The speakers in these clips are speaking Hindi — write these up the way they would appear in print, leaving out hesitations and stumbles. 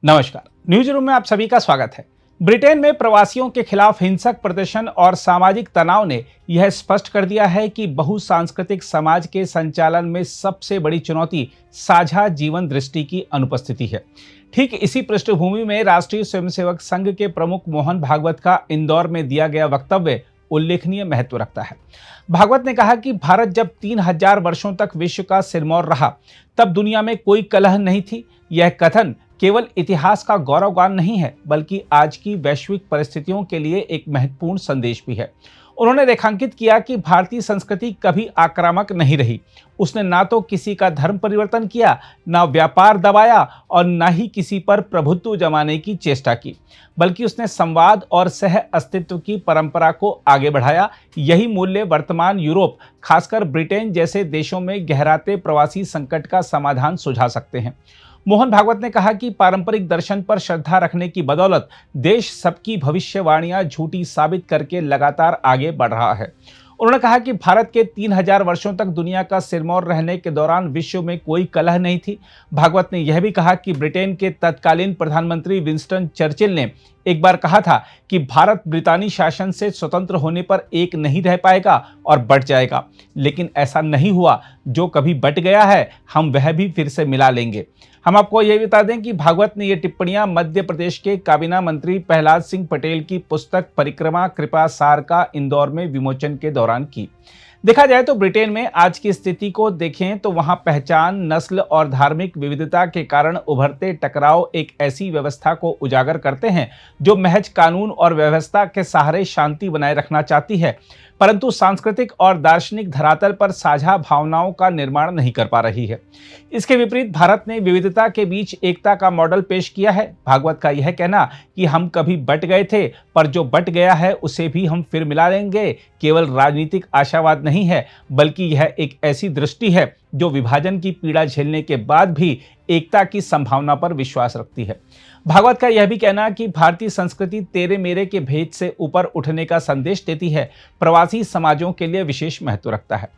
नमस्कार, न्यूज रूम में आप सभी का स्वागत है। ब्रिटेन में प्रवासियों के खिलाफ हिंसक प्रदर्शन और सामाजिक तनाव ने यह स्पष्ट कर दिया है कि बहुसांस्कृतिक समाज के संचालन में सबसे बड़ी चुनौती साझा जीवन दृष्टि की अनुपस्थिति है। ठीक इसी पृष्ठभूमि में राष्ट्रीय स्वयंसेवक संघ के प्रमुख मोहन भागवत का इंदौर में दिया गया वक्तव्य उल्लेखनीय महत्व रखता है। भागवत ने कहा कि भारत जब 3000 वर्षों तक विश्व का सिरमौर रहा, तब दुनिया में कोई कलह नहीं थी। यह कथन केवल इतिहास का गौरवगान नहीं है, बल्कि आज की वैश्विक परिस्थितियों के लिए एक महत्वपूर्ण संदेश भी है। उन्होंने रेखांकित किया कि भारतीय संस्कृति कभी आक्रामक नहीं रही। उसने ना तो किसी का धर्म परिवर्तन किया, ना व्यापार दबाया और ना ही किसी पर प्रभुत्व जमाने की चेष्टा की, बल्कि उसने संवाद और सह अस्तित्व की परंपरा को आगे बढ़ाया। यही मूल्य वर्तमान यूरोप, खासकर ब्रिटेन जैसे देशों में गहराते प्रवासी संकट का समाधान सुझा सकते हैं। मोहन भागवत ने कहा कि पारंपरिक दर्शन पर श्रद्धा रखने की बदौलत देश सबकी भविष्यवाणियां झूठी साबित करके लगातार आगे बढ़ रहा है। उन्होंने कहा कि भारत के 3000 वर्षों तक दुनिया का सिरमौर रहने के दौरान विश्व में कोई कलह नहीं थी। भागवत ने यह भी कहा कि ब्रिटेन के तत्कालीन प्रधानमंत्री विंस्टन चर्चिल ने एक बार कहा था कि भारत ब्रितानी शासन से स्वतंत्र होने पर एक नहीं रह पाएगा और बट जाएगा, लेकिन ऐसा नहीं हुआ। जो कभी बट गया है, हम वह भी फिर से मिला लेंगे। हम आपको यह बता दें कि भागवत ने ये टिप्पणियां मध्य प्रदेश के काबीना मंत्री प्रहलाद सिंह पटेल की पुस्तक परिक्रमा कृपा सार का इंदौर में विमोचन के दौरान की। देखा जाए तो ब्रिटेन में आज की स्थिति को देखें तो वहां पहचान, नस्ल और धार्मिक विविधता के कारण उभरते टकराव एक ऐसी व्यवस्था को उजागर करते हैं जो महज कानून और व्यवस्था के सहारे शांति बनाए रखना चाहती है, परंतु सांस्कृतिक और दार्शनिक धरातल पर साझा भावनाओं का निर्माण नहीं कर पा रही है। इसके विपरीत भारत ने विविधता के बीच एकता का मॉडल पेश किया है। भागवत का यह कहना कि हम कभी बट गए थे, पर जो बट गया है उसे भी हम फिर मिला लेंगे, केवल राजनीतिक आशावाद नहीं है, बल्कि यह एक ऐसी दृष्टि है जो विभाजन की पीड़ा झेलने के बाद भी एकता की संभावना पर विश्वास रखती है। भागवत का यह भी कहना कि भारतीय संस्कृति तेरे मेरे के भेद से ऊपर उठने का संदेश देती है, प्रवासी समाजों के लिए विशेष महत्व रखता है।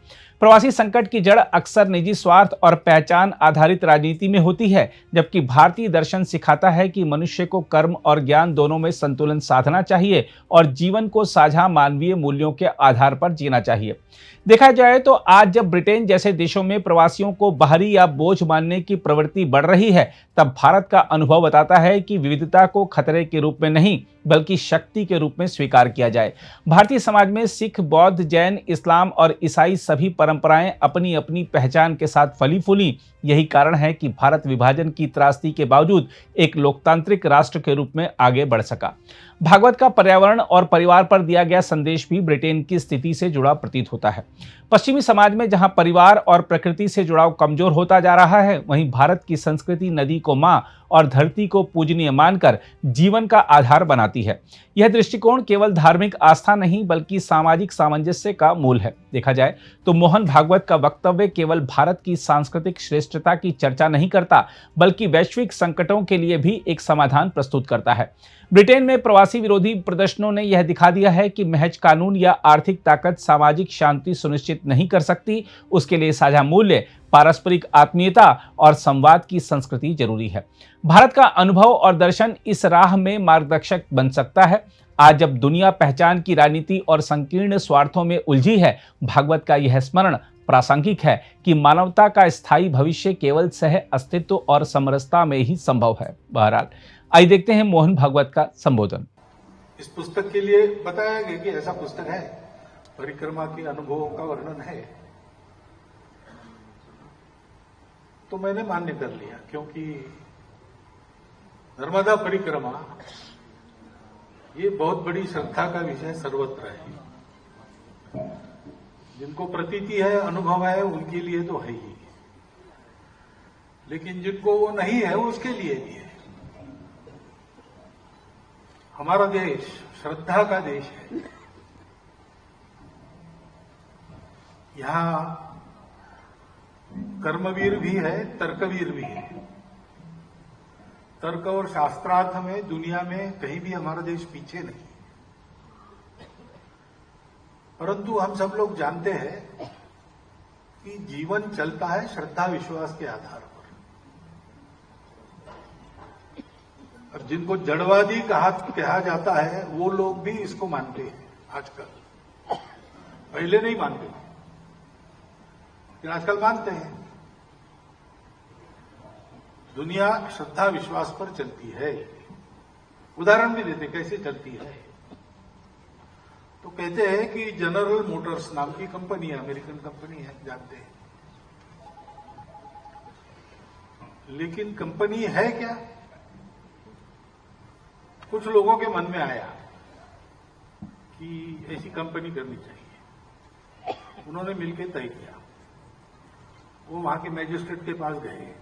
प्रवासी संकट की जड़ अक्सर निजी स्वार्थ और पहचान आधारित राजनीति में होती है, जबकि भारतीय दर्शन सिखाता है कि मनुष्य को कर्म और ज्ञान दोनों में संतुलन साधना चाहिए और जीवन को साझा मानवीय मूल्यों के आधार पर जीना चाहिए। देखा जाए तो आज जब ब्रिटेन जैसे देशों में प्रवासियों को बाहरी या बोझ मानने की प्रवृत्ति बढ़ रही है, तब भारत का अनुभव बताता है कि विविधता को खतरे के रूप में नहीं, बल्कि शक्ति के रूप में स्वीकार किया जाए। भारतीय समाज में सिख, बौद्ध, जैन, इस्लाम और ईसाई सभी परंपराएं अपनी अपनी पहचान के साथ फली फूली। यही कारण है कि भारत विभाजन की त्रासदी के बावजूद एक लोकतांत्रिक राष्ट्र के रूप में आगे बढ़ सका। भागवत का पर्यावरण और परिवार पर दिया गया संदेश भी ब्रिटेन की स्थिति से जुड़ा प्रतीत होता है। पश्चिमी समाज में जहां परिवार और प्रकृति से जुड़ाव कमजोर होता जा रहा है, वहीं भारत की संस्कृति नदी को मां और धरती को पूजनीय मानकर जीवन का आधार बनाती है। यह दृष्टिकोण केवल धार्मिक आस्था नहीं, बल्कि सामाजिक सामंजस्य का मूल है। देखा जाए तो मोहन भागवत का वक्तव्य केवल भारत की सांस्कृतिक श्रेष्ठता की चर्चा नहीं करता, बल्कि वैश्विक संकटों के लिए भी एक समाधान प्रस्तुत करता है। ब्रिटेन में प्रवासी विरोधी प्रदर्शनों ने यह दिखा दिया है कि महज कानून या आर्थिक ताकत सामाजिक शांति सुनिश्चित नहीं कर सकती। उसके लिए साझा मूल्य, पारस्परिक आत्मीयता और संवाद की संस्कृति जरूरी है। भारत का अनुभव और दर्शन इस राह में मार्गदर्शक बन सकता है। आज जब दुनिया पहचान की राजनीति और संकीर्ण स्वार्थों में उलझी है, भागवत का यह स्मरण प्रासंगिक है कि मानवता का स्थायी भविष्य केवल सह अस्तित्व और समरसता में ही संभव है। बहरहाल, आइए देखते हैं मोहन भागवत का संबोधन। इस पुस्तक के लिए बताया गया कि ऐसा पुस्तक है, परिक्रमा के अनुभवों का वर्णन है, तो मैंने मान्य कर लिया, क्योंकि नर्मदा परिक्रमा ये बहुत बड़ी श्रद्धा का विषय सर्वत्र है। जिनको प्रतीति है, अनुभव है, उनके लिए तो है ही, लेकिन जिनको वो नहीं है उसके लिए भी है। हमारा देश श्रद्धा का देश है। यहां कर्मवीर भी है, तर्कवीर भी है। तर्क और शास्त्रार्थ में दुनिया में कहीं भी हमारा देश पीछे नहीं। परंतु हम सब लोग जानते हैं कि जीवन चलता है श्रद्धा विश्वास के आधार पर। और जिनको जड़वादी कहा जाता है वो लोग भी इसको मानते हैं आजकल। पहले नहीं मानते थे, लेकिन आजकल मानते हैं। दुनिया श्रद्धा विश्वास पर चलती है। उदाहरण भी देते कैसे चलती है। तो कहते हैं कि जनरल मोटर्स नाम की कंपनी है, अमेरिकन कंपनी है, जानते हैं। लेकिन कंपनी है क्या? कुछ लोगों के मन में आया कि ऐसी कंपनी करनी चाहिए। उन्होंने मिलकर तय किया। वो वहां के मैजिस्ट्रेट के पास गए।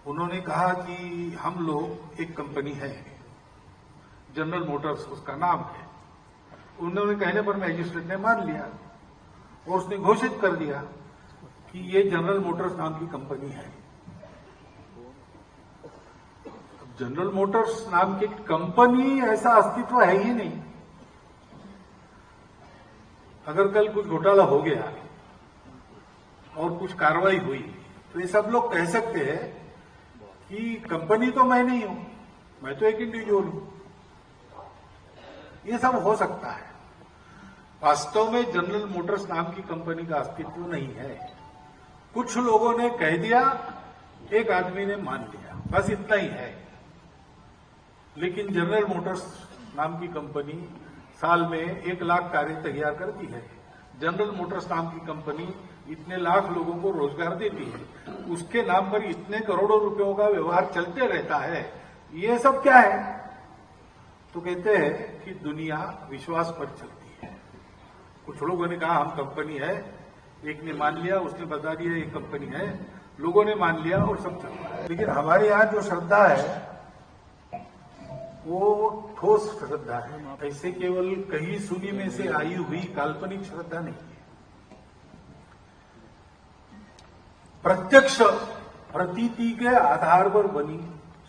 उन्होंने कहा कि हम लोग एक कंपनी है, जनरल मोटर्स उसका नाम है। उन्होंने कहने पर मैजिस्ट्रेट ने मान लिया और उसने घोषित कर दिया कि ये जनरल मोटर्स नाम की कंपनी है। जनरल मोटर्स नाम की कंपनी ऐसा अस्तित्व है ही नहीं। अगर कल कुछ घोटाला हो गया और कुछ कार्रवाई हुई तो ये सब लोग कह सकते हैं कि कंपनी तो मैं नहीं हूं, मैं तो एक इंडिविजुअल हूं। ये सब हो सकता है। वास्तव में जनरल मोटर्स नाम की कंपनी का अस्तित्व नहीं है। कुछ लोगों ने कह दिया, एक आदमी ने मान लिया, बस इतना ही है। लेकिन जनरल मोटर्स नाम की कंपनी साल में 1 लाख कारें तैयार करती है। जनरल मोटर्स नाम की कंपनी इतने लाख लोगों को रोजगार देती है। उसके नाम पर इतने करोड़ों रुपयों का व्यवहार चलते रहता है। ये सब क्या है? तो कहते हैं कि दुनिया विश्वास पर चलती है। कुछ लोगों ने कहा हम कंपनी है, एक ने मान लिया, उसने बता दिया ये कंपनी है, लोगों ने मान लिया और सब चल रहा है। लेकिन हमारे यहाँ जो श्रद्धा है वो ठोस श्रद्धा है। ऐसे केवल कहीं सुनी में से आई हुई काल्पनिक श्रद्धा नहीं है। प्रत्यक्ष प्रतीति के आधार पर बनी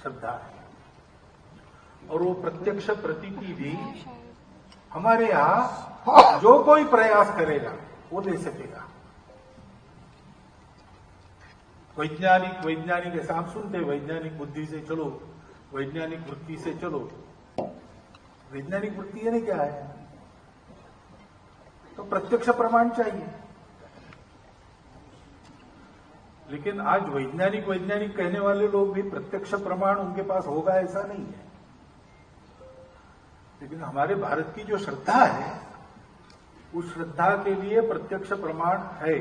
श्रद्धा है। और वो प्रत्यक्ष प्रतीति भी हमारे यहां जो कोई प्रयास करेगा वो दे सकेगा। वैज्ञानिक ऐसा हम सुनते हैं, वैज्ञानिक बुद्धि से चलो, वैज्ञानिक वृत्ति से चलो। वैज्ञानिक वृत्ति यानी क्या है? तो प्रत्यक्ष प्रमाण चाहिए। लेकिन आज वैज्ञानिक कहने वाले लोग भी प्रत्यक्ष प्रमाण उनके पास होगा ऐसा नहीं है। लेकिन हमारे भारत की जो श्रद्धा है उस श्रद्धा के लिए प्रत्यक्ष प्रमाण है।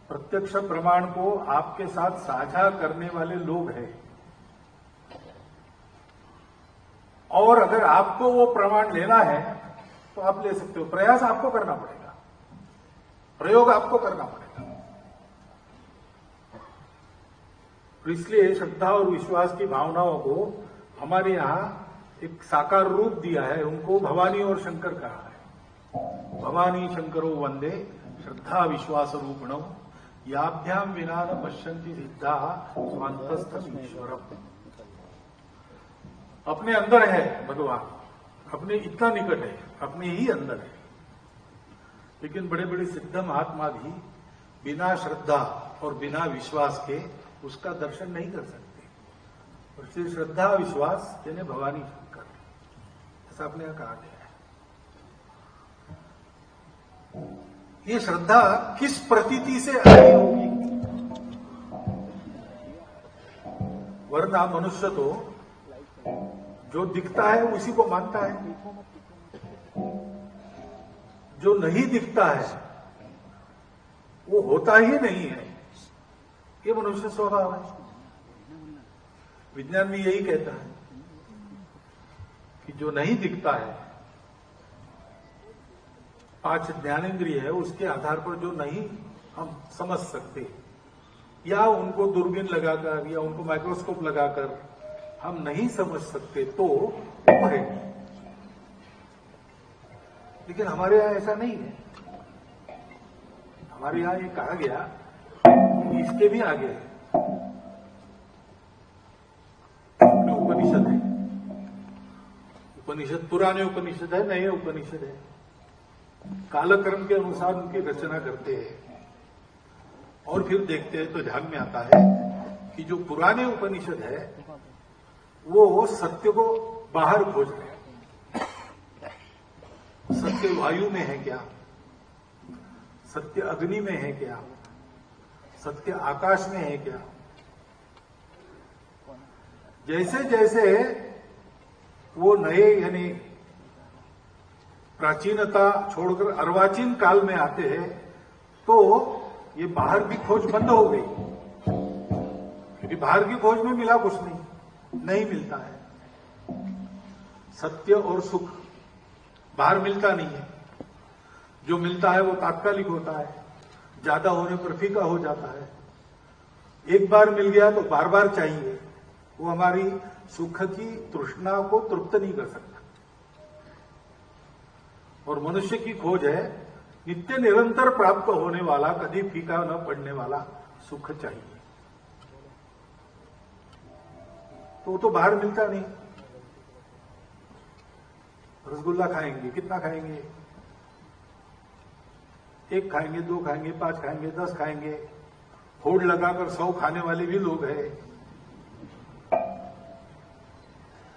प्रत्यक्ष प्रमाण को आपके साथ साझा करने वाले लोग हैं। और अगर आपको वो प्रमाण लेना है तो आप ले सकते हो। प्रयास आपको करना पड़ेगा, प्रयोग आपको करना पड़ेगा। इसलिए श्रद्धा और विश्वास की भावनाओं को हमारे यहां एक साकार रूप दिया है। उनको भवानी और शंकर कहा है। भवानी शंकरो वंदे श्रद्धा विश्वास रूपणो याभ्याम विना न पश्यन्ति सिद्धा स्वांतस्थम ईश्वरम। अपने अंदर है भगवान, अपने इतना निकट है, अपने ही अंदर है। लेकिन बड़े बड़े सिद्ध महात्मा भी बिना श्रद्धा और बिना विश्वास के उसका दर्शन नहीं कर सकते। और इसलिए श्रद्धा विश्वास यानी भवानी शंकर, ऐसा अपने यहां कहा गया है। ये श्रद्धा किस प्रतीति से आई होगी? वरना मनुष्य तो जो दिखता है उसी को मानता है, जो नहीं दिखता है वो होता ही नहीं है। ये मनुष्य स्वभाव है। विज्ञान भी यही कहता है कि जो नहीं दिखता है, 5 ज्ञानेंद्रिय है, उसके आधार पर जो नहीं हम समझ सकते या उनको दूरबीन लगाकर या उनको माइक्रोस्कोप लगाकर हम नहीं समझ सकते तो वो है। लेकिन हमारे यहां ऐसा नहीं है। हमारे यहां ये कहा गया कि इसके भी आगे है। उपनिषद है, उपनिषद पुराने उपनिषद है, नए उपनिषद है। कालक्रम के अनुसार उनकी रचना करते हैं और फिर देखते हैं तो ध्यान में आता है कि जो पुराने उपनिषद है वो सत्य को बाहर खोज रहे हैं। सत्य वायु में है क्या? सत्य अग्नि में है क्या? सत्य आकाश में है क्या? जैसे जैसे वो नए यानी प्राचीनता छोड़कर अर्वाचीन काल में आते हैं तो ये बाहर की खोज बंद हो गई, क्योंकि बाहर की खोज में मिला कुछ नहीं मिलता है। सत्य और सुख बाहर मिलता नहीं है, जो मिलता है वो तात्कालिक होता है, ज्यादा होने पर फीका हो जाता है। एक बार मिल गया तो बार बार चाहिए, वो हमारी सुख की तृष्णा को तृप्त नहीं कर सकता। और मनुष्य की खोज है नित्य निरंतर प्राप्त होने वाला, कभी फीका न पड़ने वाला सुख चाहिए। तो वो तो बाहर मिलता नहीं। रसगुल्ला खाएंगे, कितना खाएंगे? 1 खाएंगे, 2 खाएंगे, 5 खाएंगे, 10 खाएंगे। होड़ लगाकर 100 खाने वाले भी लोग हैं।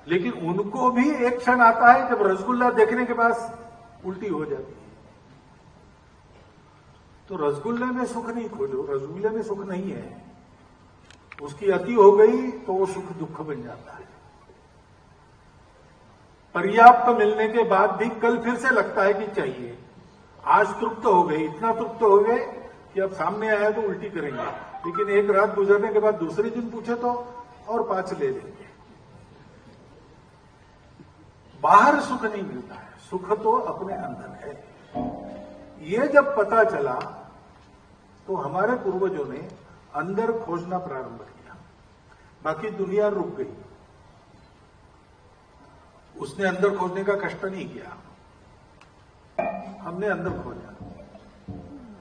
लेकिन उनको भी एक क्षण आता है जब रसगुल्ला देखने के बाद उल्टी हो जाती है। तो रसगुल्ले में सुख नहीं खोजो, रसगुल्ले में सुख नहीं है। उसकी अति हो गई तो वो सुख दुख बन जाता है। पर्याप्त मिलने के बाद भी कल फिर से लगता है कि चाहिए। आज तृप्त हो गए, इतना तृप्त हो गए कि अब सामने आया तो उल्टी करेंगे, लेकिन एक रात गुजरने के बाद दूसरे दिन पूछे तो और 5 ले लेंगे। बाहर सुख नहीं मिलता है, सुख तो अपने अंदर है। ये जब पता चला तो हमारे पूर्वजों ने अंदर खोजना प्रारंभ किया, बाकी दुनिया रुक गई। उसने अंदर खोजने का कष्ट नहीं किया, हमने अंदर खोजा।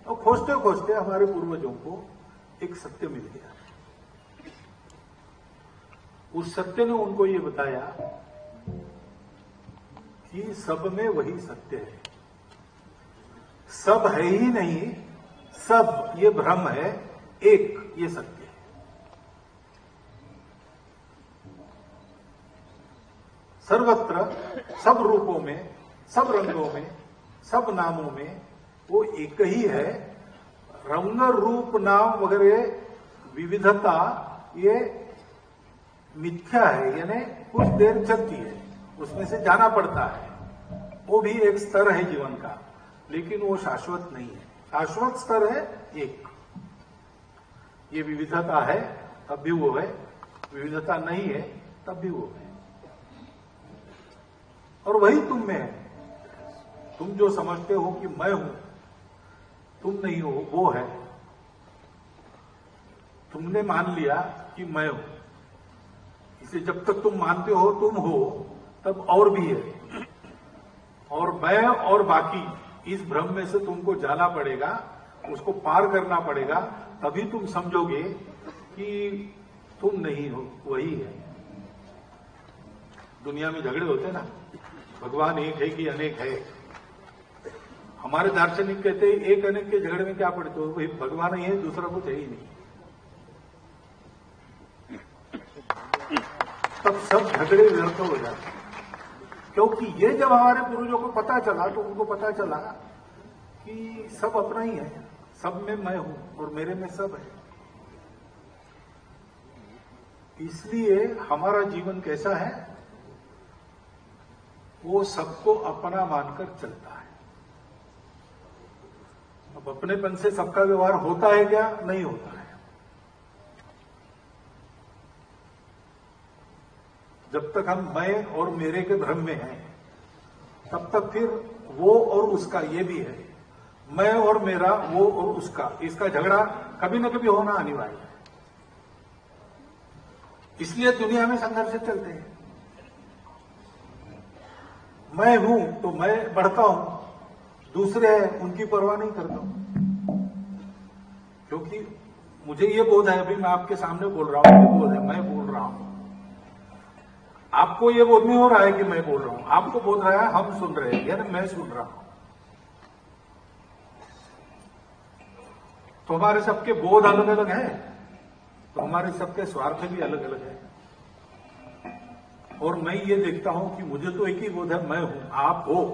और खोजते खोजते हमारे पूर्वजों को एक सत्य मिल गया। उस सत्य ने उनको ये बताया कि सब में वही सत्य है। सब है ही नहीं, सब ये भ्रम है, एक ये सत्य है। सर्वत्र सब रूपों में, सब रंगों में, सब नामों में वो एक ही है। रंग रूप नाम वगैरह विविधता ये मिथ्या है, यानी कुछ देर चलती है, उसमें से जाना पड़ता है। वो भी एक स्तर है जीवन का, लेकिन वो शाश्वत नहीं है। शाश्वत स्तर है एक। ये विविधता है तब भी वो है, विविधता नहीं है तब भी वो है। और वही तुम में है। तुम जो समझते हो कि मैं हूं, तुम नहीं हो, वो है। तुमने मान लिया कि मैं हूं, इसलिए जब तक तुम मानते हो तुम हो, तब और भी है। और मैं और बाकी, इस भ्रम में से तुमको जाना पड़ेगा, उसको पार करना पड़ेगा, तभी तुम समझोगे कि तुम नहीं हो, वही है। दुनिया में झगड़े होते ना, भगवान एक है कि अनेक है। हमारे दार्शनिक कहते हैं एक अनेक के झगड़े में क्या पड़ते हो, वही भगवान ही है, दूसरा कुछ है ही नहीं। तब सब झगड़े व्यर्थ हो जाते हैं। क्योंकि ये जब हमारे पूर्वजों को पता चला तो उनको पता चला कि सब अपना ही है, सब में मैं हूं और मेरे में सब है। इसलिए हमारा जीवन कैसा है, वो सबको अपना मानकर चलता है। अब अपनेपन से सबका व्यवहार होता है क्या? नहीं होता है। जब तक हम मैं और मेरे के भ्रम में हैं, तब तक फिर वो और उसका ये भी है, मैं और मेरा, वो और उसका, इसका झगड़ा कभी न कभी होना अनिवार्य है। इसलिए दुनिया में संघर्ष चलते हैं। मैं हूं तो मैं बढ़ता हूं, दूसरे हैं उनकी परवाह नहीं करता हूं, क्योंकि मुझे ये बोध है, अभी मैं आपके सामने बोल रहा हूं, ये बोध है, मैं बोल रहा हूं। आपको ये बोध नहीं हो रहा है कि मैं बोल रहा हूं, आपको बोध रहा है हम सुन रहे हैं, यानी मैं सुन रहा हूं। तो हमारे सबके बोध अलग अलग है, तो हमारे सबके स्वार्थ भी अलग अलग है। और मैं ये देखता हूं कि मुझे तो एक ही बोध है, मैं हूं, आप हो,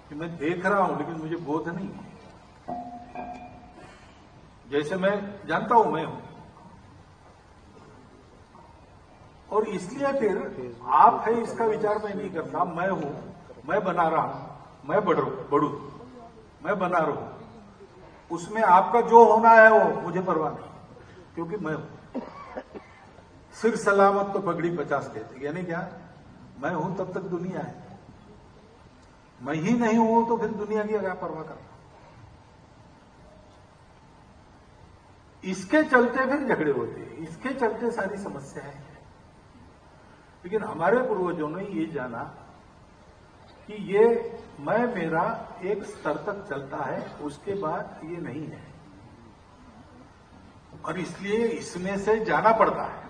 कि मैं देख रहा हूं लेकिन मुझे बोध नहीं है। जैसे मैं जानता हूं मैं हूं, और इसलिए फिर आप है इसका विचार मैं नहीं करता। मैं हूं, मैं बना रहा हूं, मैं बढ़ू, मैं बना रहा हूं। उसमें आपका जो होना है वो मुझे परवाह नहीं, क्योंकि मैं हूं। सिर सलामत तो पगड़ी 50 देते, यानी क्या, मैं हूं तब तक दुनिया है, मैं ही नहीं हूं तो फिर दुनिया की क्या परवाह करना। इसके चलते फिर झगड़े होते हैं, इसके चलते सारी समस्याएं हैं। लेकिन हमारे पूर्वजों ने ये जाना कि ये मैं मेरा एक स्तर तक चलता है, उसके बाद ये नहीं है, और इसलिए इसमें से जाना पड़ता है।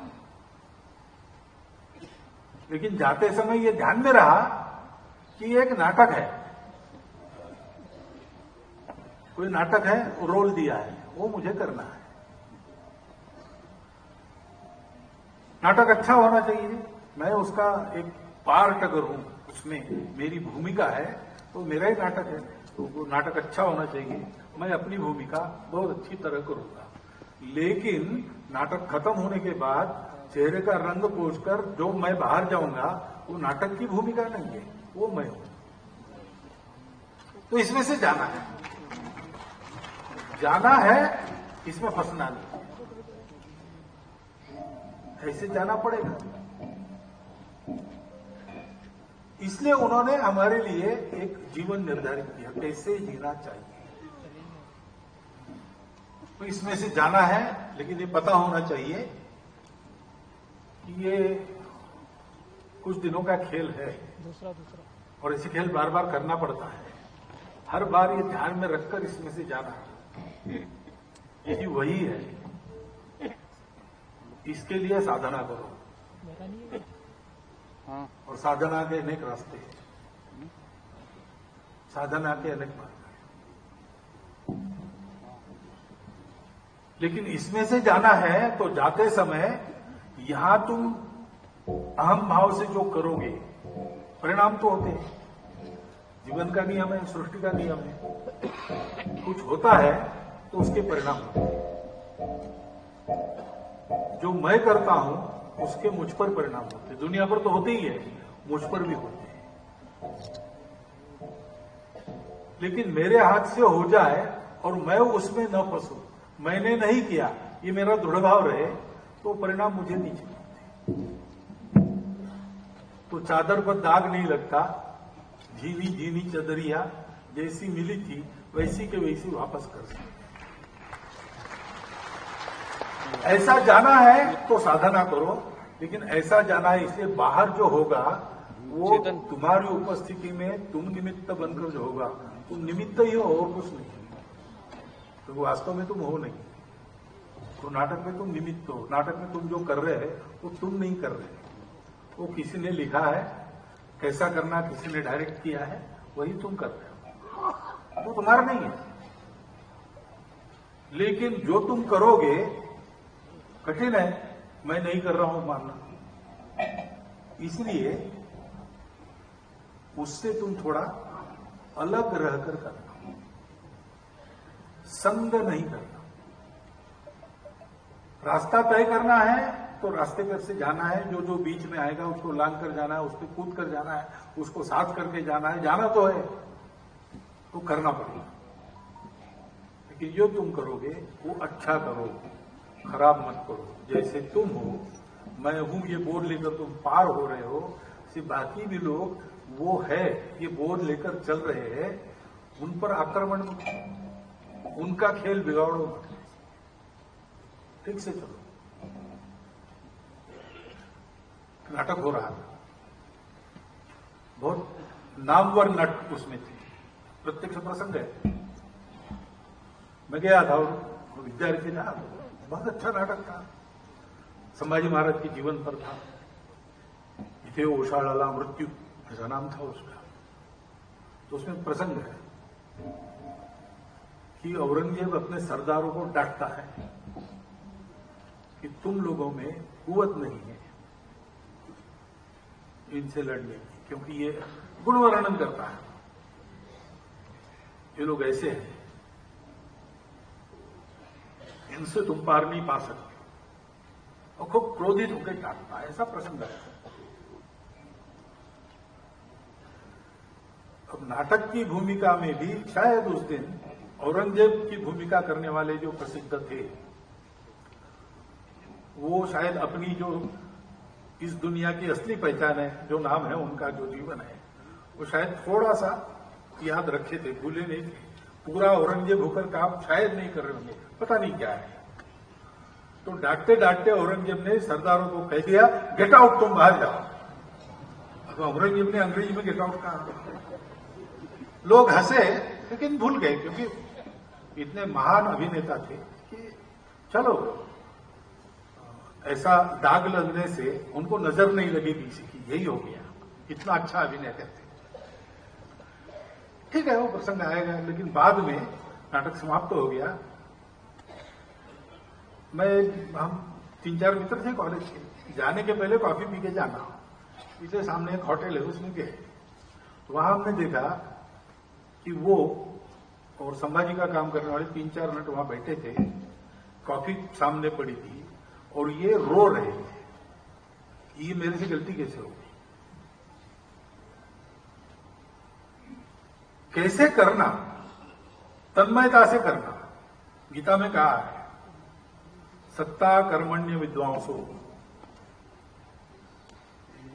लेकिन जाते समय ये ध्यान में रहा कि एक नाटक है, कोई नाटक है, रोल दिया है, वो मुझे करना है। नाटक अच्छा होना चाहिए, मैं उसका एक पार्ट अगर हूं, उसमें मेरी भूमिका है तो मेरा ही नाटक है, तो वो नाटक अच्छा होना चाहिए, मैं अपनी भूमिका बहुत अच्छी तरह करूंगा। लेकिन नाटक खत्म होने के बाद चेहरे का रंग पोंछकर जो मैं बाहर जाऊंगा वो नाटक की भूमिका नहीं है, वो मैं हूं। तो इसमें से जाना है, जाना है, इसमें फंसना नहीं, ऐसे जाना पड़ेगा। इसलिए उन्होंने हमारे लिए एक जीवन निर्धारित किया, कैसे जीना चाहिए। तो इसमें से जाना है, लेकिन ये पता होना चाहिए कि ये कुछ दिनों का खेल है, और इसे खेल बार बार करना पड़ता है। हर बार ये ध्यान में रखकर इसमें से जाना है, यही वही है। इसके लिए साधना करो, और साधना के अनेक रास्ते हैं, साधना के अनेक मार्ग हैं। लेकिन इसमें से जाना है तो जाते समय यहां तुम अहम भाव से जो करोगे, परिणाम तो होते हैं, जीवन का नियम है, सृष्टि का नियम है। कुछ होता है तो उसके परिणाम होते हैं। जो मैं करता हूं उसके मुझ पर परिणाम होते हैं। दुनिया पर तो होते ही है, मुझ पर भी होते हैं। लेकिन मेरे हाथ से हो जाए और मैं उसमें न फंसूं, मैंने नहीं किया, ये मेरा दृढ़ भाव रहे, तो परिणाम मुझे नहीं चाहिए। तो चादर पर दाग नहीं लगता, झीनी झीनी चदरिया जैसी मिली थी वैसी के वैसी वापस कर सकते। ऐसा जाना है तो साधना करो, लेकिन ऐसा जाना है, इससे बाहर जो होगा वो तुम्हारी उपस्थिति में तुम निमित्त बनकर जो होगा, तुम निमित्त ही हो और कुछ नहीं। तो वास्तव में तुम हो नहीं, तो नाटक में तुम निमित्त हो। नाटक में तुम जो कर रहे हैं वो तुम नहीं कर रहे, वो किसी ने लिखा है, कैसा करना किसी ने डायरेक्ट किया है, वही तुम कर रहे हो, वो तुम्हारा नहीं है। लेकिन जो तुम करोगे कठिन है, मैं नहीं कर रहा हूं मानना, इसलिए उससे तुम थोड़ा अलग रहकर करना, संग नहीं करना। रास्ता तय करना है तो रास्ते पर से जाना है, जो जो बीच में आएगा उसको लांग कर जाना है, उस पर कूद कर जाना है, उसको साथ करके जाना है, जाना तो है, तो करना पड़ेगा। लेकिन जो तुम करोगे वो अच्छा करो, खराब मत करो। जैसे तुम हो, मैं हूं ये बोर्ड लेकर तुम पार हो रहे हो, सिर्फ बाकी भी लोग वो है ये बोर्ड लेकर चल रहे हैं, उन पर आक्रमण मत, उनका खेल बिगाड़ो मत, ठीक से चलो। नाटक हो रहा था, बहुत नामवर नट उसमें थे, प्रत्यक्ष प्रसंग है। मैं गया था और विद्यार्थी था, बहुत अच्छा नाटक था, संभाजी महाराज के जीवन पर था। इथे ओशाळाला मृत्यू ऐसा नाम था उसका। तो उसमें प्रसंग है कि औरंगजेब अपने सरदारों को डांटता है कि तुम लोगों में कुवत नहीं है, इनसे लड़ने की, क्योंकि ये गुण वर्णन करता है। ये लोग ऐसे हैं, इनसे तुम पार नहीं पा सकते, और खूब क्रोधित होकर काटता है। ऐसा प्रसंग है। अब नाटक की भूमिका में भी शायद उस दिन औरंगजेब की भूमिका करने वाले जो प्रसिद्ध थे, वो शायद अपनी जो इस दुनिया की असली पहचान है, जो नाम है उनका, जो जीवन है, वो शायद थोड़ा सा याद रखे थे, भूले नहीं थे। पूरा औरंगजेब होकर काम शायद नहीं कर रहे होंगे, पता नहीं क्या है। तो डांटते डांटते औरंगजेब ने सरदारों को कह दिया, गेट आउट, तुम बाहर जाओ। अब औरंगजेब ने अंग्रेजी में गेट आउट कहा। लोग हंसे, लेकिन भूल गए, क्योंकि इतने महान अभिनेता थे कि चलो, ऐसा दाग लगने से उनको नजर नहीं लगी किसी की, यही हो गया। इतना अच्छा अभिनय करते, ठीक है, वो प्रसंग आएगा। लेकिन बाद में नाटक समाप्त हो गया। हम 3-4 मित्र थे कॉलेज के, जाने के पहले कॉफी पी के जाना, पीछे सामने एक होटल है, उसमें गए। तो वहां हमने देखा कि वो और संभाजी का काम करने वाले 3-4 मिनट वहां बैठे थे, कॉफी सामने पड़ी थी, और ये रो रहे थे। ये मेरे से गलती कैसे हो गई? कैसे करना? तन्मयता से करना। गीता में कहा है, सत्ता कर्मण्य विद्वांसो,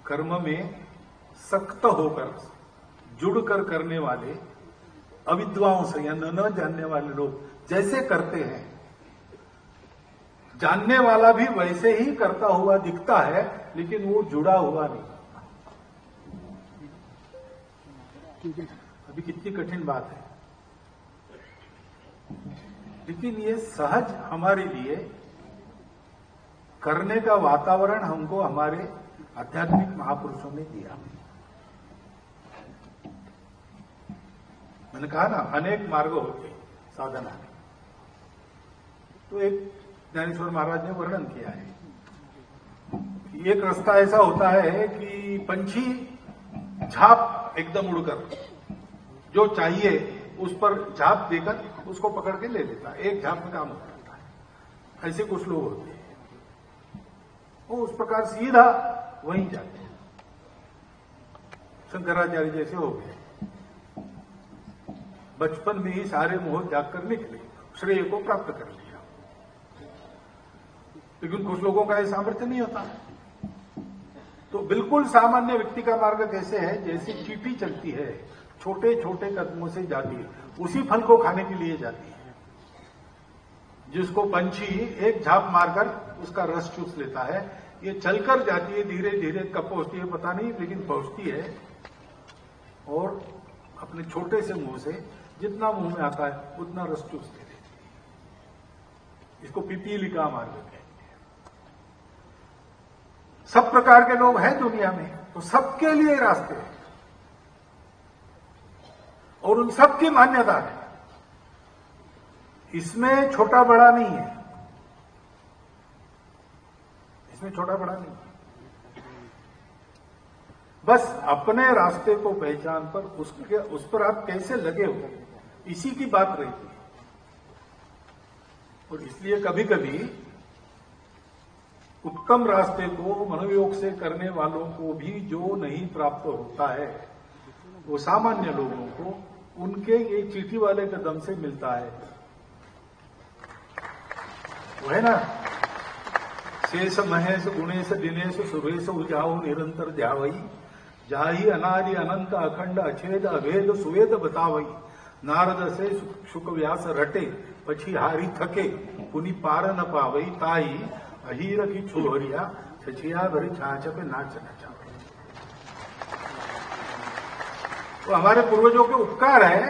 कर्म में सख्त होकर जुड़कर करने वाले अविद्वांस या न जानने वाले लोग जैसे करते हैं, जानने वाला भी वैसे ही करता हुआ दिखता है, लेकिन वो जुड़ा हुआ नहीं। अभी कितनी कठिन बात है, लेकिन ये सहज हमारे लिए करने का वातावरण हमको हमारे आध्यात्मिक महापुरुषों ने दिया। मैंने कहा ना, अनेक मार्ग होते साधना में, तो एक ज्ञानेश्वर महाराज ने वर्णन किया है। एक रास्ता ऐसा होता है कि पंछी झाप एकदम उड़कर जो चाहिए उस पर झाप देकर उसको पकड़ के ले लेता है, एक झाप में काम हो जाता है। ऐसे कुछ लोग होते हैं, वो उस प्रकार सीधा वहीं जाते हैं। शंकराचार्य जैसे हो गए, बचपन में ही सारे मोह त्याग कर निकले, श्रेय को प्राप्त कर लिया। लेकिन कुछ लोगों का यह सामर्थ्य नहीं होता। तो बिल्कुल सामान्य व्यक्ति का मार्ग कैसे है? जैसे चींटी चलती है, छोटे छोटे कदमों से जाती है, उसी फल को खाने के लिए जाती है, जिसको पंछी एक झाप मारकर उसका रस चूस लेता है। ये चलकर जाती है, धीरे धीरे कब पहुंचती है पता नहीं, लेकिन पहुंचती है, और अपने छोटे से मुंह से जितना मुंह में आता है उतना रस चूस ले लेती है। इसको पिपीली का मार्ग कहते हैं। सब प्रकार के लोग हैं दुनिया में, तो सबके लिए रास्ते हैं, और उन सबकी मान्यता है। इसमें छोटा बड़ा नहीं है, इसमें छोटा बड़ा नहीं है। बस अपने रास्ते को पहचान पर उस पर आप कैसे लगे हो, इसी की बात रहती है। और इसलिए कभी कभी उत्तम रास्ते को मनोयोग से करने वालों को भी जो नहीं प्राप्त होता है, वो सामान्य लोगों को उनके ये चीटी वाले कदम से मिलता है। वो है ना, शेष महेश गुणेश दिनेश सुरेश उजाओ निरंतर ध्यावई, जाही अनादि अनंत अखंड अछेद अभेद सुवेद बतावई, नारद से शुक व्यास रटे पछी हारी थके, पुनि पार न पावई, ताई अहीर की छोहरिया छछिया भरी छाछ पे नाच नचावे। तो हमारे पूर्वजों के उपकार है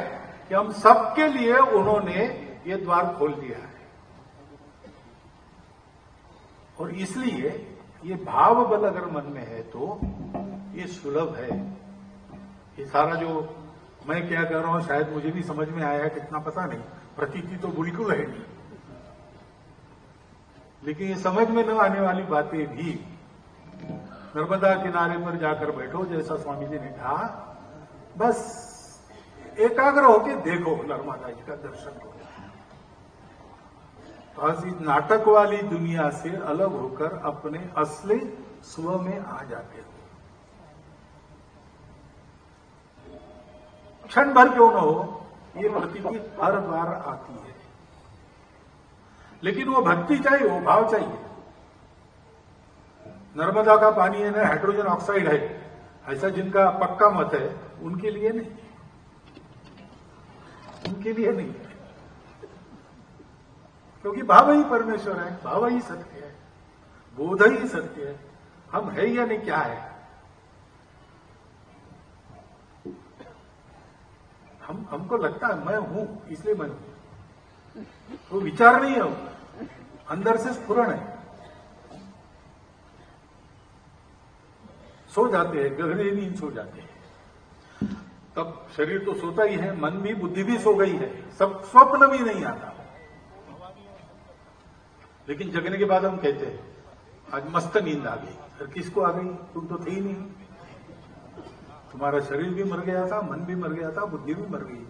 कि हम सबके लिए उन्होंने ये द्वार खोल दिया है, और इसलिए ये भाव बल अगर मन में है तो ये सुलभ है। ये सारा जो मैं क्या कह रहा हूं, शायद मुझे भी समझ में आया, कितना पता नहीं, प्रतीति तो बिल्कुल है नहीं, लेकिन ये समझ में न आने वाली बातें भी नर्मदा किनारे पर जाकर बैठो, जैसा स्वामी जी ने कहा, बस एकाग्र होके देखो नर्मदा जी का दर्शन हो। तो आज इस नाटक वाली दुनिया से अलग होकर अपने असली स्व में आ जाते हो। क्षण भर क्यों न हो, ये प्रतीति हर बार आती है, लेकिन वो भक्ति चाहिए, वो भाव चाहिए। नर्मदा का पानी है ना हाइड्रोजन ऑक्साइड है, ऐसा जिनका पक्का मत है उनके लिए नहीं, उनके लिए नहीं, क्योंकि भाव ही परमेश्वर है, भाव ही सत्य है, बोध ही सत्य है। हम है या नहीं, क्या है, हमको लगता है मैं हूं इसलिए मैं हूं, तो विचार नहीं है, अंदर से स्फुरण है। सो जाते हैं, गहरी नींद सो जाते हैं, तब शरीर तो सोता ही है, मन भी, बुद्धि भी सो गई है, सब स्वप्न भी नहीं आता। लेकिन जगने के बाद हम कहते हैं आज मस्त नींद आ गई। फिर किसको आ गई, तुम तो थे ही नहीं, तुम्हारा शरीर भी मर गया था, मन भी मर गया था, बुद्धि भी मर गई।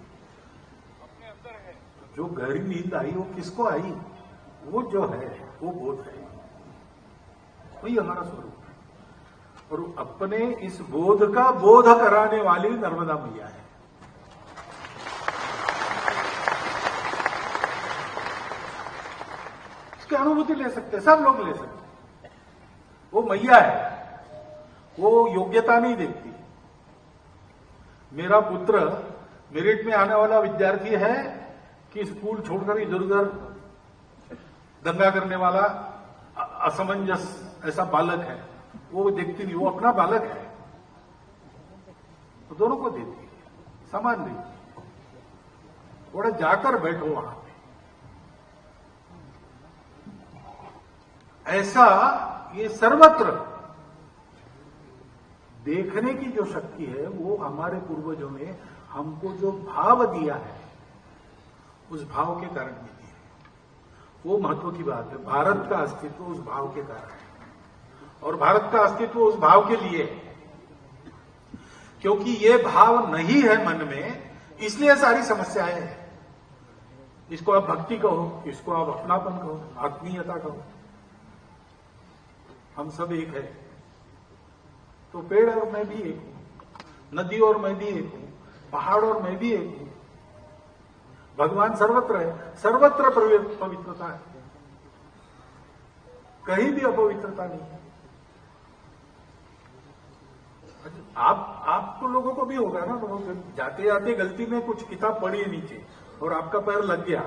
जो गहरी नींद आई वो किसको आई, वो जो है वो बोध है, वही हमारा स्वरूप है। और अपने इस बोध का बोध कराने वाली नर्मदा मैया है। इसकी अनुभूति ले सकते हैं, सब लोग ले सकते हैं। वो मैया है, वो योग्यता नहीं देखती। मेरा पुत्र मेरिट में आने वाला विद्यार्थी है कि स्कूल छोड़कर इधर उधर दंगा करने वाला असमंजस ऐसा बालक है, वो देखती नहीं, वो अपना बालक है, तो दोनों को देती है, समान देती है। थोड़ा जाकर बैठो वहां पे, ऐसा ये सर्वत्र देखने की जो शक्ति है वो हमारे पूर्वजों ने हमको जो भाव दिया है उस भाव के कारण मिली है। वो महत्व की बात है। भारत का अस्तित्व उस भाव के कारण है, और भारत का अस्तित्व उस भाव के लिए है, क्योंकि ये भाव नहीं है मन में, इसलिए सारी समस्याएं हैं। इसको आप भक्ति कहो, इसको आप अपनापन कहो, आत्मीयता कहो, हम सब एक है। तो पेड़ और मैं भी एक हूं, नदी और मैं भी एक हूं, पहाड़ और मैं भी एक हूं। भगवान सर्वत्र है, सर्वत्र पवित्रता है, कहीं भी अपवित्रता नहीं है। आपको लोगों को भी होगा ना, जाते जाते गलती में कुछ किताब पढ़ी है नीचे और आपका पैर लग गया,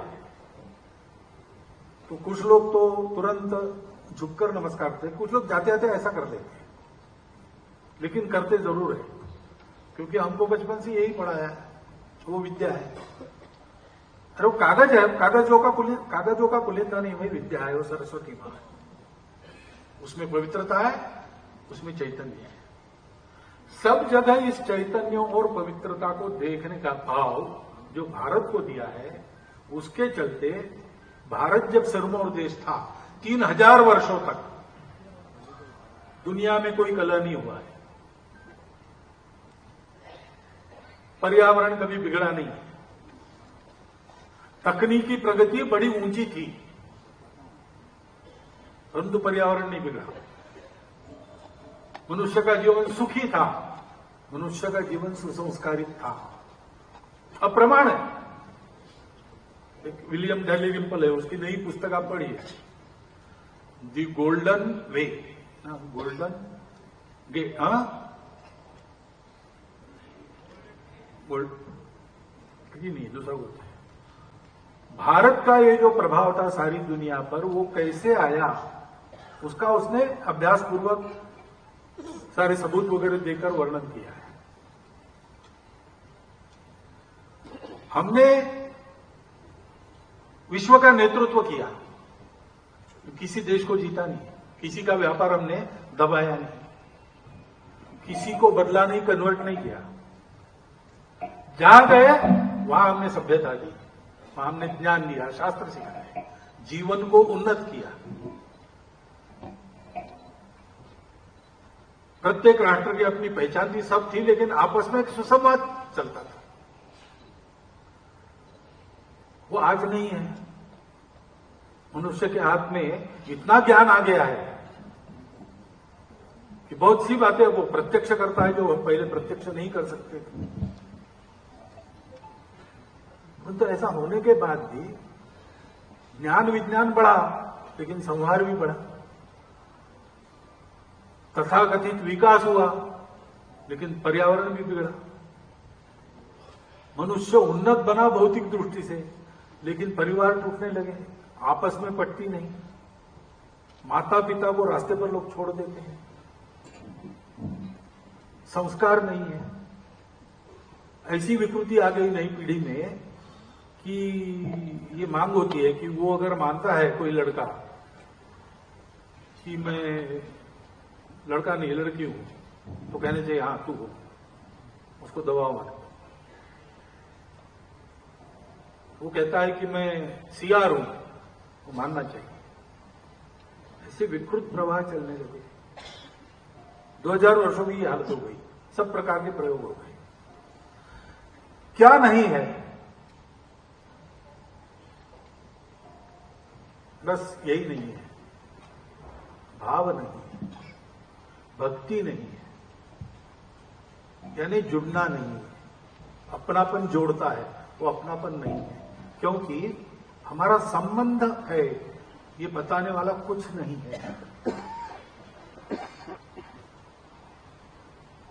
तो कुछ लोग तो तुरंत झुककर नमस्कार करते, कुछ लोग जाते जाते ऐसा कर लेते हैं, लेकिन करते जरूर है, क्योंकि हमको बचपन से यही पढ़ाया है, वो विद्या है। अरे वो कागज है, कागजों का कुलेता नहीं, वही विद्या है, वो सरस्वती मां है। उसमें पवित्रता है, उसमें चैतन्य है। सब जगह इस चैतन्य और पवित्रता को देखने का भाव जो भारत को दिया है, उसके चलते भारत जब सिरमौर देश था, 3000 वर्षों तक दुनिया में कोई कलह नहीं हुआ है, पर्यावरण कभी बिगड़ा नहीं, तकनीकी प्रगति बड़ी ऊंची थी, परंतु पर्यावरण नहीं बिगड़ा। मनुष्य का जीवन सुखी था, मनुष्य का जीवन सुसंस्कारित था। अब प्रमाण है, एक विलियम डैलिरिम्पल है, उसकी नई पुस्तक आप पढ़िए, दी गोल्डन वे, गोल्डन गेट, नहीं दूसरा बोलते हैं। भारत का ये जो प्रभाव था सारी दुनिया पर, वो कैसे आया उसका उसने अभ्यास पूर्वक सारे सबूत वगैरह देकर वर्णन किया है। हमने विश्व का नेतृत्व किया, किसी देश को जीता नहीं, किसी का व्यापार हमने दबाया नहीं, किसी को बदला नहीं, कन्वर्ट नहीं किया। जहां गए वहां हमने सभ्यता दी, वहां हमने ज्ञान दिया, शास्त्र सिखाए, जीवन को उन्नत किया। प्रत्येक राष्ट्र की अपनी पहचान थी, सब थी, लेकिन आपस में एक सुसंवाद चलता था। वो आज नहीं है। मनुष्य के हाथ में इतना ज्ञान आ गया है कि बहुत सी बातें वो प्रत्यक्ष करता है जो हम पहले प्रत्यक्ष नहीं कर सकते थे। तो ऐसा होने के बाद भी ज्ञान विज्ञान बढ़ा, लेकिन संहार भी बढ़ा। तथाकथित विकास हुआ, लेकिन पर्यावरण भी बिगड़ा। मनुष्य उन्नत बना भौतिक दृष्टि से, लेकिन परिवार टूटने लगे, आपस में पटती नहीं, माता पिता को रास्ते पर लोग छोड़ देते हैं, संस्कार नहीं है। ऐसी विकृति आ गई नई पीढ़ी में कि ये मांग होती है कि वो अगर मानता है कोई लड़का कि मैं लड़का नहीं लड़की हूं, तो कहने चाहिए हाँ तू हो, उसको दबाव मत। वो कहता है कि मैं सीआर हूं, वो मानना चाहिए। ऐसे विकृत प्रवाह चलने लगे। 2000 वर्षों में ये हालत हो गई, सब प्रकार के प्रयोग हो गए। क्या नहीं है, बस यही नहीं है, भाव नहीं है, भक्ति नहीं है, यानी जुड़ना नहीं है। अपनापन जोड़ता है, वो अपनापन नहीं है, क्योंकि हमारा संबंध है ये बताने वाला कुछ नहीं है।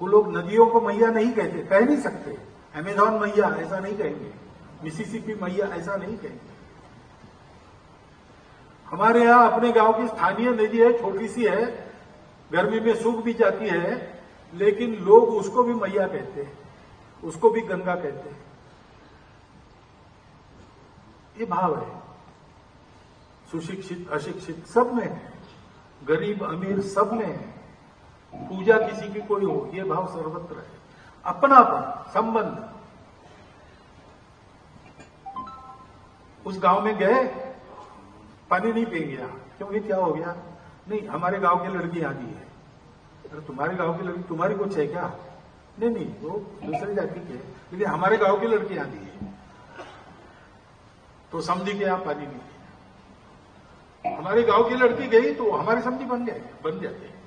वो लोग नदियों को मैया नहीं कहते, कह नहीं सकते। अमेजॉन मैया ऐसा नहीं कहेंगे, मिसिसिपी मैया ऐसा नहीं कहेंगे। हमारे यहां अपने गांव की स्थानीय नदी है, छोटी सी है, गर्मी में सूख भी जाती है, लेकिन लोग उसको भी मैया कहते हैं, उसको भी गंगा कहते हैं। ये भाव है। सुशिक्षित अशिक्षित सब में है, गरीब अमीर सब में है। पूजा किसी की कोई हो, ये भाव सर्वत्र है। अपनापन, संबंध। उस गांव में गए, पानी नहीं पी गया, क्योंकि क्या हो गया? नहीं, हमारे गांव की लड़की आ गई है। अरे तुम्हारे गांव की लड़की तुम्हारी कुछ है क्या? नहीं नहीं, वो दूसरी जाति की है, लेकिन हमारे गांव की लड़की आ गई है, तो समझी के आप पानी नहीं पिए। हमारे गांव की लड़की गई तो हमारी समझी बन जाते हैं।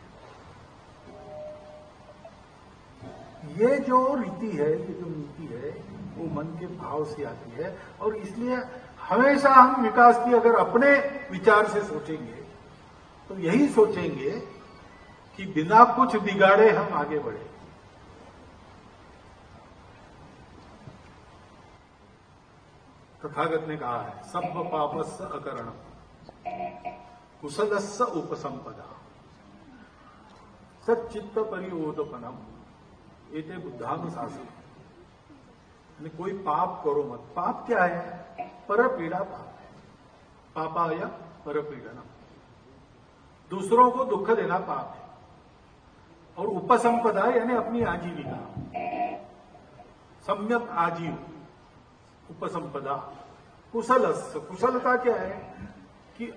ये जो रीति है, ये जो नीति है, वो मन के भाव से आती है। और इसलिए हमेशा हम विकास की अगर अपने विचार से सोचेंगे तो यही सोचेंगे कि बिना कुछ बिगाड़े हम आगे बढ़े। तथागत ने कहा है, सब पापस्य अकरणम कुशलस्य उपसंपदा सच्चित्त परियोदपनम एते बुद्धानुशासन। कोई पाप करो मत। पाप क्या है? पर पीड़ा पाप है। पापाय पर पीड़नम, दूसरों को दुख देना पाप है। और उपसंपदा यानी अपनी आजीविका, सम्यक आजीव, उपसंपदा। कुशलस्य, कुशलता क्या है कि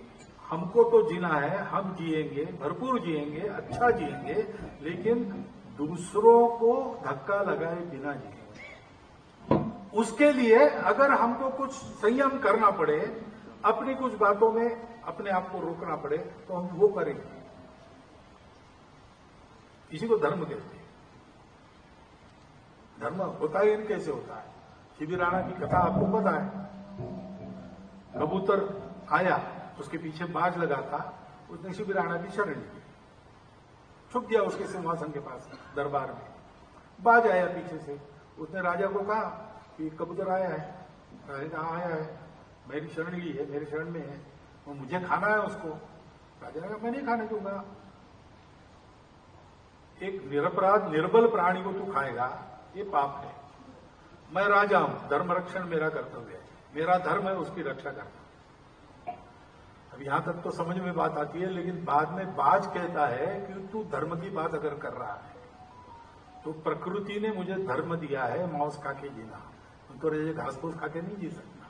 हमको तो जीना है, हम जिएंगे, भरपूर जिएंगे, अच्छा जिएंगे, लेकिन दूसरों को धक्का लगाए बिना जिएंगे। उसके लिए अगर हमको कुछ संयम करना पड़े, अपनी कुछ बातों में अपने आप को रोकना पड़े, तो हम वो करेंगे। इसी को धर्म कहते हैं। धर्म होता है कैसे होता है? शिबी राणा की कथा आपको पता है। कबूतर आया, उसके पीछे बाज लगा था, उसने शिबी राणा की शरण ली, छुप गया उसके सिंहासन के पास दरबार में। बाज आया पीछे से, उसने राजा को कहा कि कबूतर आया है। राजा कहा आया है, मेरी शरण ली है, मेरी शरण में है, वो मुझे खाना है उसको। राजा ने कहा मैं नहीं खाने दूंगा। एक निरपराध निर्बल प्राणी को तू खाएगा, ये पाप है। मैं राजा हूं, धर्म रक्षण मेरा कर्तव्य है, मेरा धर्म है उसकी रक्षा करना। अब यहां तक तो समझ में बात आती है, लेकिन बाद में बाज कहता है कि तू धर्म की बात अगर कर रहा है तो प्रकृति ने मुझे धर्म दिया है मांस खा के जीना, तो रहे घास फूस खा के नहीं जी सकता,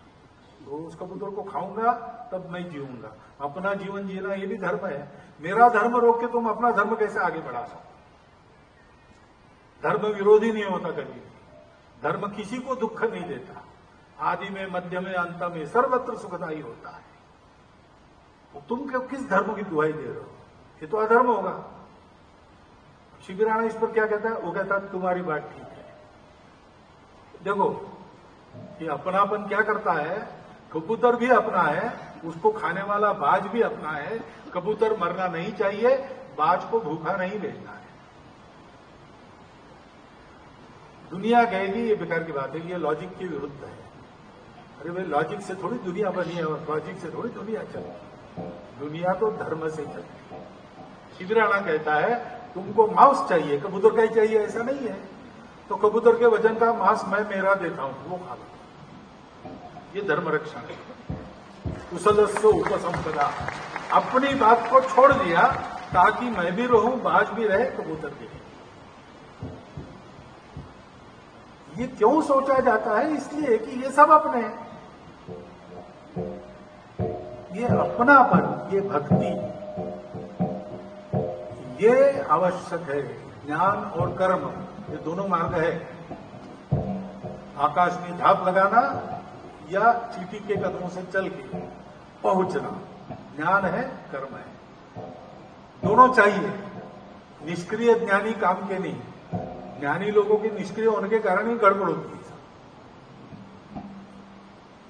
तो उस कबूतर को खाऊंगा तब मैं जीऊंगा। अपना जीवन जीना ये भी धर्म है। मेरा धर्म रोक के तुम अपना धर्म कैसे आगे बढ़ा सकते? धर्म विरोधी नहीं होता कभी। धर्म किसी को दुख नहीं देता। आदि में, मध्य में, अंत में सर्वत्र सुखदायी होता है। तो तुम किस धर्म की दुहाई दे रहे हो? ये तो अधर्म होगा। शिबिराना इस पर क्या कहता है? वो कहता है तुम्हारी बात ठीक है। देखो ये अपनापन क्या करता है। कबूतर भी अपना है, उसको खाने वाला बाज भी अपना है। कबूतर मरना नहीं चाहिए, बाज को भूखा नहीं भेजना है। दुनिया कहेगी ये बेकार की बात है, ये लॉजिक के विरुद्ध है। अरे भाई लॉजिक से थोड़ी दुनिया बनी है, और लॉजिक से थोड़ी दुनिया चलती। दुनिया तो धर्म से चलती है। शिबिराना कहता है तुमको मांस चाहिए, कबूतर का ही चाहिए ऐसा नहीं है, तो कबूतर के वजन का मांस मैं मेरा देता हूं, वो खा लो। ये धर्म रक्षा है। कुशलस्य उपसंपदा, अपनी बात को छोड़ दिया ताकि मैं भी रहूं, बाज भी रहे, कबूतर भी रहे। ये क्यों सोचा जाता है? इसलिए कि ये सब अपने हैं। ये अपनापन, ये भक्ति, ये आवश्यक है। ज्ञान और कर्म ये दोनों मार्ग है। आकाश में झाप लगाना या चींटी के कदमों से चल के पहुंचना, ज्ञान है, कर्म है। दोनों चाहिए। निष्क्रिय ज्ञानी काम के नहीं। ज्ञानी लोगों के निष्क्रिय होने के कारण ही गड़बड़ होती है।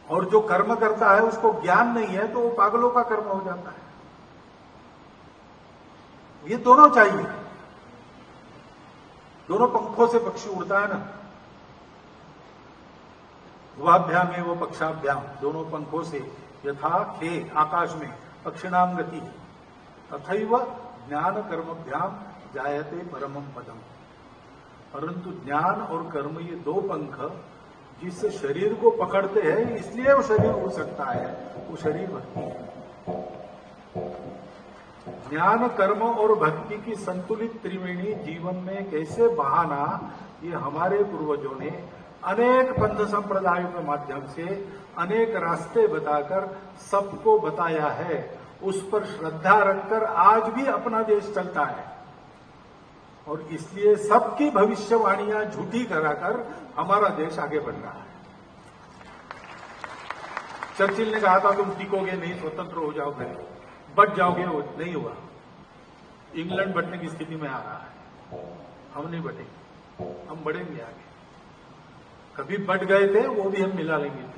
और जो कर्म करता है उसको ज्ञान नहीं है तो वो पागलों का कर्म हो जाता है। ये दोनों चाहिए। दोनों पंखों से पक्षी उड़ता है ना, वाभ्याम में वो पक्षाभ्याम, दोनों पंखों से यथा खे आकाश में पक्षिणाम गति तथैव ज्ञान कर्मभ्याम जायते परमम पदम। परंतु ज्ञान और कर्म ये दो पंख जिस शरीर को पकड़ते हैं, इसलिए वो शरीर उड़ सकता है, वो शरीर भक्ति है। ज्ञान, कर्म और भक्ति की संतुलित त्रिवेणी जीवन में कैसे बहाना, ये हमारे पूर्वजों ने अनेक पंथ संप्रदायों के माध्यम से अनेक रास्ते बताकर सबको बताया है। उस पर श्रद्धा रखकर आज भी अपना देश चलता है। और इसलिए सबकी भविष्यवाणियां झूठी कराकर हमारा देश आगे बढ़ रहा है। चर्चिल ने कहा था तुम टिकोगे नहीं, स्वतंत्र हो जाओगे, बट जाओगे, वो नहीं हुआ। इंग्लैंड बढ़ने की स्थिति में आ रहा है, हम नहीं बढ़ेंगे, हम बढ़ेंगे आगे। कभी बढ़ गए थे, वो भी हम मिला लेंगे।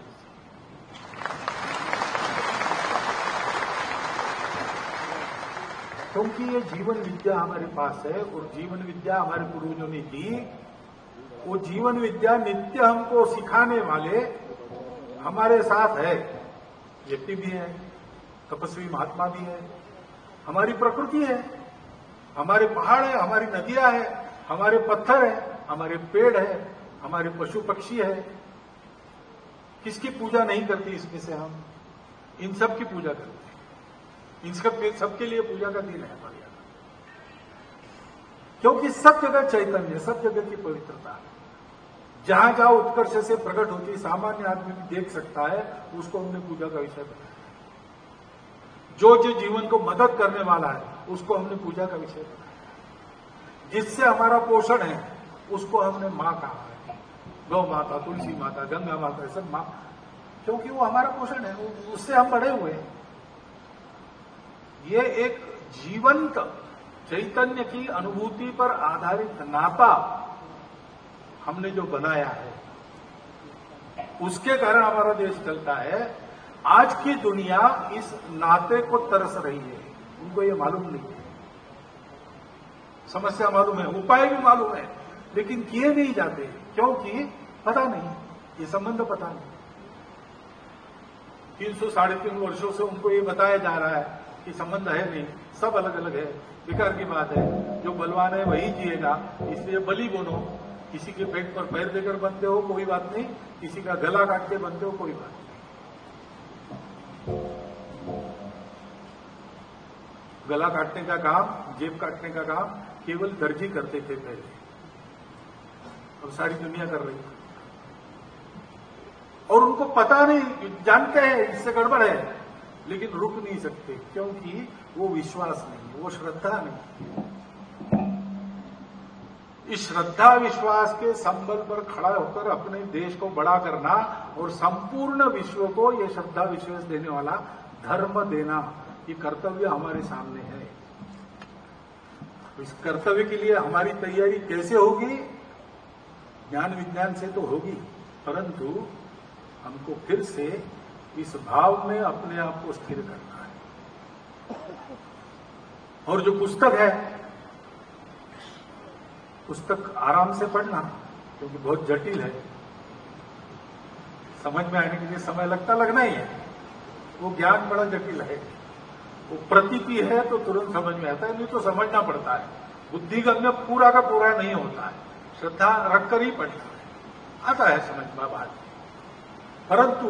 क्योंकि ये जीवन विद्या हमारे पास है, और जीवन विद्या हमारे पूर्वजों ने दी। वो जीवन विद्या नित्य हमको सिखाने वाले हमारे साथ है। व्यक्ति भी है, तपस्वी महात्मा भी है, हमारी प्रकृति है, हमारे पहाड़ है, हमारी नदियां है, हमारे पत्थर है, हमारे पेड़ है, हमारे पशु पक्षी है। किसकी पूजा नहीं करती इसमें से? हम इन सब की पूजा करते हैं। इन सबके लिए पूजा का दिन है हमारे यहाँ, क्योंकि सब जगह चैतन्य, सब जगह की पवित्रता है। जहां जहां उत्कर्ष से प्रकट होती, सामान्य आदमी भी देख सकता है, उसको हमने पूजा का विषय बनाया। जो जीवन को मदद करने वाला है, उसको हमने पूजा का विषय बनाया। जिससे हमारा पोषण है, उसको हमने मां कहा है। गौ माता, तुलसी माता, गंगा माता, सब मां, क्योंकि वो हमारा पोषण है, उससे हम बड़े हुए हैं। ये एक जीवंत चैतन्य की अनुभूति पर आधारित नाता हमने जो बनाया है, उसके कारण हमारा देश चलता है। आज की दुनिया इस नाते को तरस रही है, उनको ये मालूम नहीं है। समस्या मालूम है, उपाय भी मालूम है, लेकिन किए नहीं जाते, क्योंकि पता नहीं, ये संबंध पता नहीं। 300 साढ़े 3 वर्षों से उनको ये बताया जा रहा है कि संबंध है नहीं, सब अलग अलग है। बेकार की बात है, जो बलवान है वही जिएगा, इसलिए बलि बनो। किसी के पेट पर पैर देकर बनते हो कोई बात नहीं, किसी का गला काट के बनते हो कोई बात नहीं। गला काटने का काम, जेब काटने का काम केवल दर्जी करते थे पहले, अब सारी दुनिया कर रही है। और उनको पता नहीं, जानते हैं इससे गड़बड़ है, लेकिन रुक नहीं सकते, क्योंकि वो विश्वास नहीं, वो श्रद्धा नहीं। इस श्रद्धा विश्वास के संबल पर खड़ा होकर अपने देश को बड़ा करना और संपूर्ण विश्व को ये श्रद्धा विश्वास देने वाला धर्म देना, ये कर्तव्य हमारे सामने है। इस कर्तव्य के लिए हमारी तैयारी कैसे होगी? ज्ञान विज्ञान से तो होगी, परंतु हमको फिर से इस भाव में अपने आप को स्थिर करना है। और जो पुस्तक है, पुस्तक आराम से पढ़ना, क्योंकि बहुत जटिल है, समझ में आने के लिए समय लगना ही है। वो ज्ञान बड़ा जटिल है, वो प्रतीति है तो तुरंत समझ में आता है, नहीं तो समझना पड़ता है। बुद्धिगम्य पूरा का पूरा नहीं होता है, श्रद्धा रखकर ही पढ़ना है, आता है समझ में बात। परंतु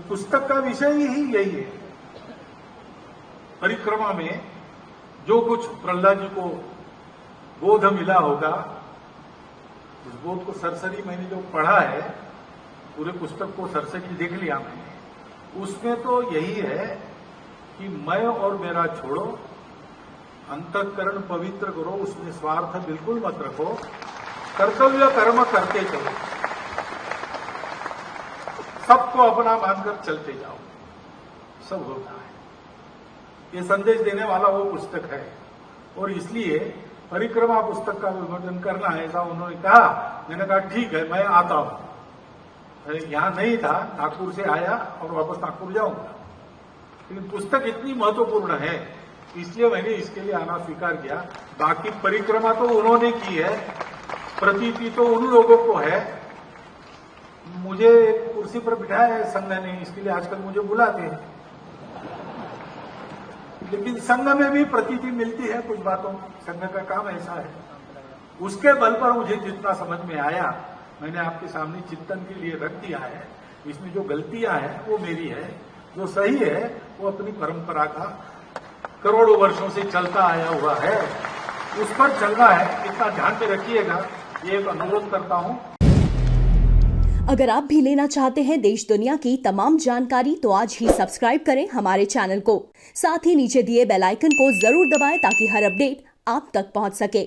पुस्तक का विषय ही यही है। परिक्रमा में जो कुछ प्रहलाद जी को बोध मिला होगा, उस बोध को सरसरी मैंने जो पढ़ा है, पूरे पुस्तक को सरसरी देख लिया मैंने, उसमें तो यही है कि मैं और मेरा छोड़ो, अंतःकरण पवित्र करो, उसमें स्वार्थ बिल्कुल मत रखो, कर्तव्य कर्म करते चलो, सबको अपना मानकर चलते जाओ, सब होता है। ये संदेश देने वाला वो पुस्तक है। और इसलिए परिक्रमा पुस्तक का विमोचन करना है, ऐसा उन्होंने कहा। मैंने कहा ठीक है, मैं आता हूं। यहां नहीं था, नागपुर से आया और वापस नागपुर जाऊंगा, लेकिन पुस्तक इतनी महत्वपूर्ण है इसलिए मैंने इसके लिए आना स्वीकार किया। बाकी परिक्रमा तो उन्होंने की है, प्रतीति तो उन लोगों को है। मुझे एक कुर्सी पर बिठाया है संघ ने, इसके लिए आजकल मुझे बुलाते हैं, लेकिन संघ में भी प्रतीति मिलती है कुछ बातों, संघ का काम ऐसा है। उसके बल पर मुझे जितना समझ में आया मैंने आपके सामने चिंतन के लिए रख दिया है। इसमें जो गलतियां हैं वो मेरी है, जो सही है वो अपनी परंपरा का करोड़ों वर्षों से चलता आया हुआ है, उस पर चलना है। इतना ध्यान में रखिएगा, ये एक अनुरोध करता हूं। अगर आप भी लेना चाहते हैं देश दुनिया की तमाम जानकारी तो आज ही सब्सक्राइब करें हमारे चैनल को। साथ ही नीचे दिए बेल आइकन को जरूर दबाएं ताकि हर अपडेट आप तक पहुंच सके।